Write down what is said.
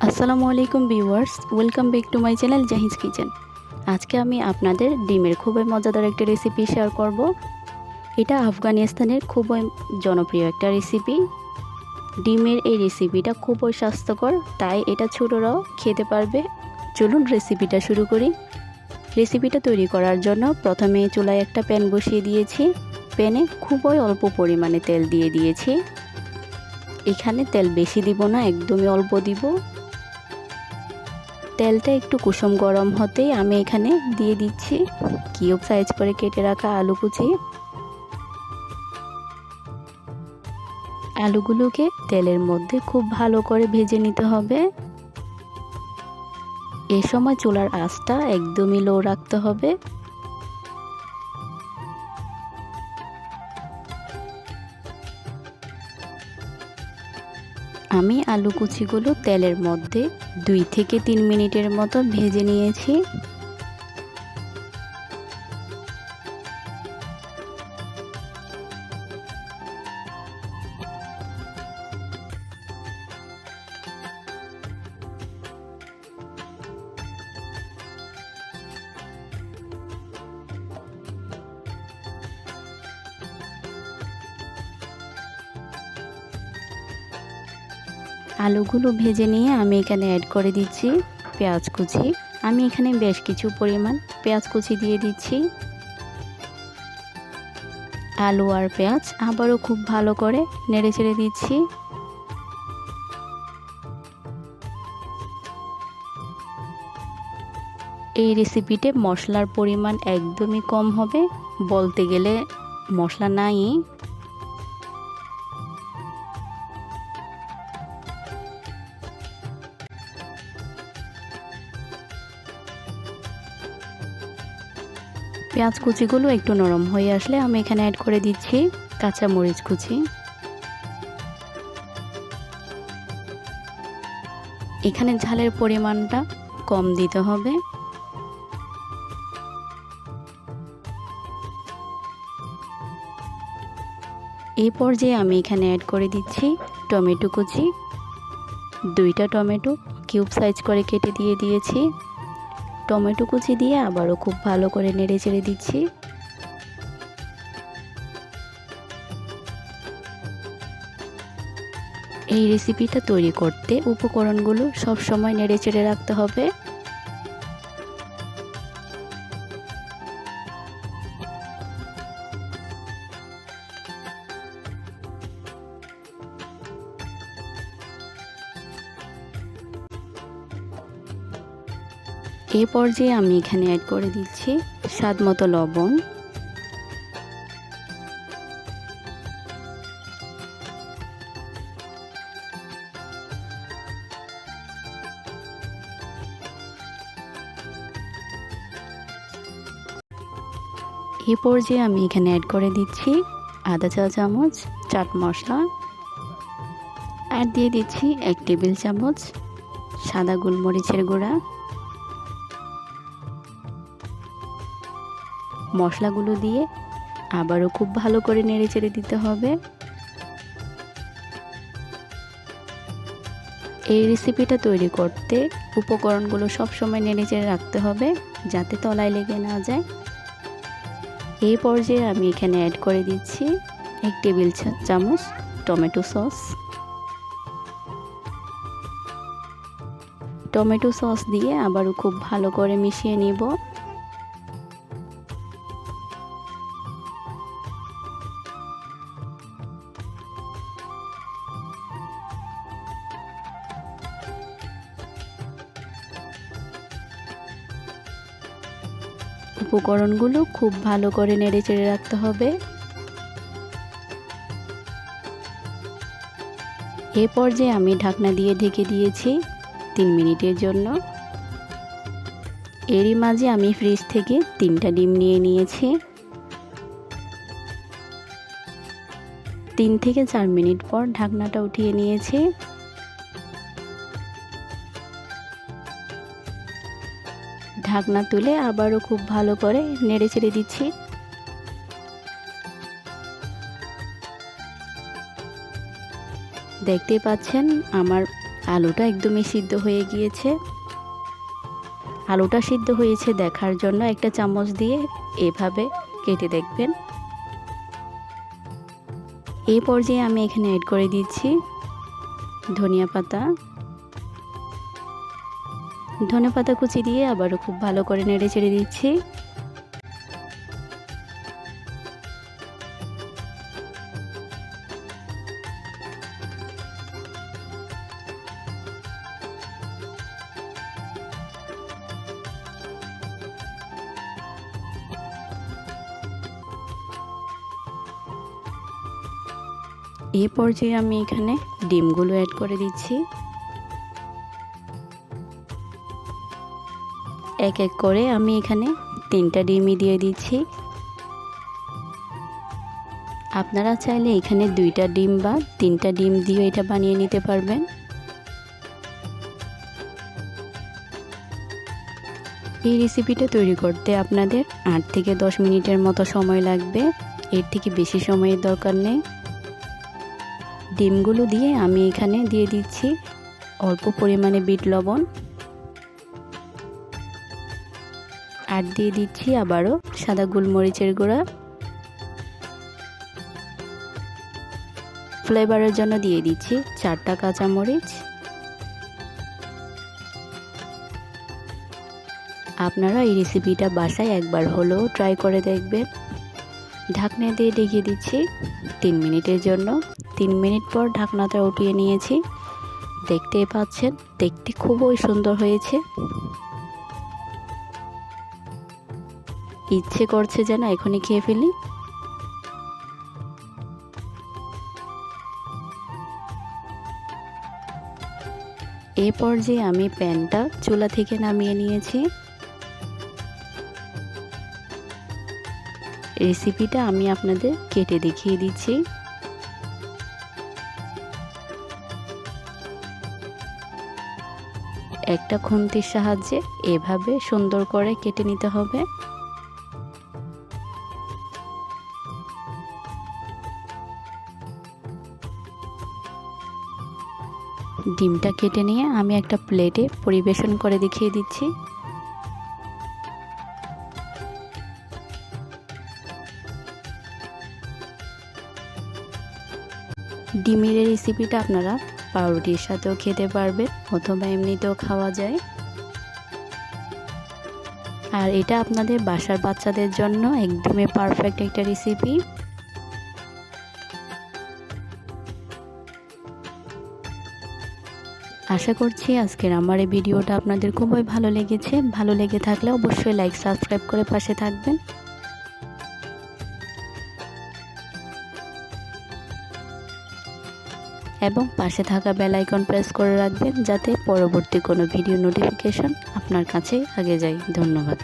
আসসালামু আলাইকুম viewers, welcome back to my channel জাহিজ kitchen. আজকে আমি আপনাদের ডিমের খুবই মজাদার একটা রেসিপি শেয়ার করব। এটা আফগানিস্তানের খুবই জনপ্রিয় একটা রেসিপি। ডিমের এই রেসিপিটা খুবই স্বাস্থ্যকর, তাই এটা ছোটরাও খেতে পারবে। চলুন রেসিপিটা শুরু করি। রেসিপিটা তৈরি করার জন্য প্রথমে চুলায় একটা প্যান বসিয়ে দিয়েছি। প্যানে খুবই অল্প পরিমাণে তেল দিয়ে দিয়েছি। এখানে তেল বেশি দিব না, একদমই অল্প দিব। তেলটা একটু কুসুম গরম হতেই আমি এখানে দিয়ে দিচ্ছি কিউব সাইজ করে কেটে রাখা আলু কুচি। আলুগুলোকে তেলের মধ্যে খুব ভালো করে ভেজে নিতে হবে। এ সময় চুলার আঁচটা একদমই লো রাখতে হবে। আমি আলু কুচিগুলো তেলের মধ্যে 2 থেকে 3 মিনিটের মতো ভেজে নিয়েছি। আলুগুলো ভেজে নিয়ে আমি এখানে অ্যাড করে দিচ্ছি পেঁয়াজ কুচি। আমি এখানে বেশ কিছু পরিমাণ পেঁয়াজ কুচি দিয়ে দিচ্ছি। আলু আর পেঁয়াজ আবারও খুব ভালো করে নেড়েচেড়ে দিচ্ছি। এই রেসিপিতে মশলার পরিমাণ একদমই কম হবে, বলতে গেলে মশলা নাই। পেঁয়াজ কুচিগুলো একটু নরম হয়ে আসলে আমি এখানে অ্যাড করে দিচ্ছি কাঁচা মরিচ কুচি। এখানে ঝালের পরিমাণটা কম দিতে হবে। এই পর্যায়ে আমি এখানে অ্যাড করে দিচ্ছি টমেটো কুচি। 2টা টমেটো কিউব সাইজ করে কেটে দিয়ে দিয়েছি। টমেটো কুচি দিয়ে আবারও খুব ভালো করে নেড়েচেড়ে দিচ্ছি। এই রেসিপিটা তৈরি করতে উপকরণগুলো সব সময় নেড়েচেড়ে রাখতে হবে। এই পর্যায়ে আমি এখানে অ্যাড করে দিচ্ছি স্বাদ মতো লবণ। এই পর্যায়ে আমি এখানে অ্যাড করে দিচ্ছি আধা চা চামচ চাট মশলা। আর দিয়ে দিচ্ছি 1 টেবিল চামচ সাদা গোলমরিচের গুঁড়া। মশলাগুলো দিয়ে আবারও খুব ভালো করে নেড়েচেড়ে দিতে হবে। এই রেসিপিটা তৈরি করতে উপকরণগুলো সব সময় নেড়েচেড়ে রাখতে হবে যাতে তলায় লেগে না যায়। এই পর্যায়ে আমি এখানে অ্যাড করে দিচ্ছি 1 টেবিল চামচ টমেটো সস। টমেটো সস দিয়ে আবারও খুব ভালো করে মিশিয়ে নিব। উপকরণগুলো খুব ভালো করে নেড়েচেড়ে রাখতে হবে। এই পর্যায়ে আমি ঢাকনা দিয়ে ঢেকে দিয়েছি 3 মিনিটের জন্য। এরই মাঝে আমি ফ্রিজ থেকে 3টা ডিম নিয়ে নিয়েছি। 3 থেকে 4 মিনিট পর ঢাকনাটা উঠিয়ে নিয়েছি। ঢাকনা তুলে আবারও খুব ভালো করে নেড়েচেড়ে দিচ্ছি। দেখতেই পাচ্ছেন আমার আলুটা একদমই সিদ্ধ হয়ে গিয়েছে। আলুটা সিদ্ধ হয়েছে দেখার জন্য একটা চামচ দিয়ে এভাবে কেটে দেখবেন। এই পর্যায়ে আমি এখানে অ্যাড করে দিচ্ছি ধনিয়া পাতা কুচি দিয়ে আবারও খুব ভালো করে নেড়ে চেড়ে দিচ্ছি। এই পর্যায়ে আমি এখানে ডিমগুলো অ্যাড করে দিচ্ছি। এক এক করে আমি এখানে 3টা ডিমই দিয়ে দিচ্ছি। আপনারা চাইলে এখানে 2টা ডিম বা 3টা ডিম দিয়ে এটা বানিয়ে নিতে পারবেন। এই রেসিপিটা তৈরি করতে আপনাদের 8 থেকে 10 মিনিটের মতো সময় লাগবে, এর থেকে বেশি সময়ের দরকার নেই। ডিমগুলো দিয়ে আমি এখানে দিয়ে দিচ্ছি অল্প পরিমাণে বিট লবণ, আর দিয়ে দিচ্ছি আবারও সাদা গোলমরিচের গুঁড়া। ফ্লেভারের জন্য দিয়ে দিচ্ছি 4টা কাঁচামরিচ। আপনারা এই রেসিপিটা বাসায় একবার হলেও ট্রাই করে দেখবেন। ঢাকনা দিয়ে ঢেকে দিচ্ছি 3 মিনিটের জন্য। 3 মিনিট পর ঢাকনাটা উঠিয়ে নিয়েছি। দেখতেই পাচ্ছেন দেখতে খুবই সুন্দর হয়েছে। ইচ্ছে করছে যেন এখনই খেয়ে ফেলি। এই পর্যায়ে আমি প্যানটা চুলা থেকে নামিয়ে নিয়েছি। রেসিপিটা আমি আপনাদের কেটে দেখিয়ে দিচ্ছি। একটা খুন্তির সাহায্যে এভাবে সুন্দর করে কেটে নিতে হবে। ডিমটা কেটে নিয়ে আমি একটা প্লেটে পরিবেশন করে দেখিয়ে দিচ্ছি। ডিমের এই রেসিপিটা আপনারা পাউরুটির সাথেও খেতে পারবেন অথবা এমনিতেও খাওয়া যায়। আর এটা আপনাদের বাসার বাচ্চাদের জন্য একদমই পারফেক্ট একটা রেসিপি। আশা করছি আজকের আমার এই ভিডিওটা আপনাদের খুবই ভালো লেগেছে। ভালো লেগে থাকলে অবশ্যই লাইক সাবস্ক্রাইব করে পাশে থাকবেন এবং পাশে থাকা বেল আইকন প্রেস করে রাখবেন যাতে পরবর্তী কোনো ভিডিও নোটিফিকেশন আপনার কাছে আগে যায়। ধন্যবাদ।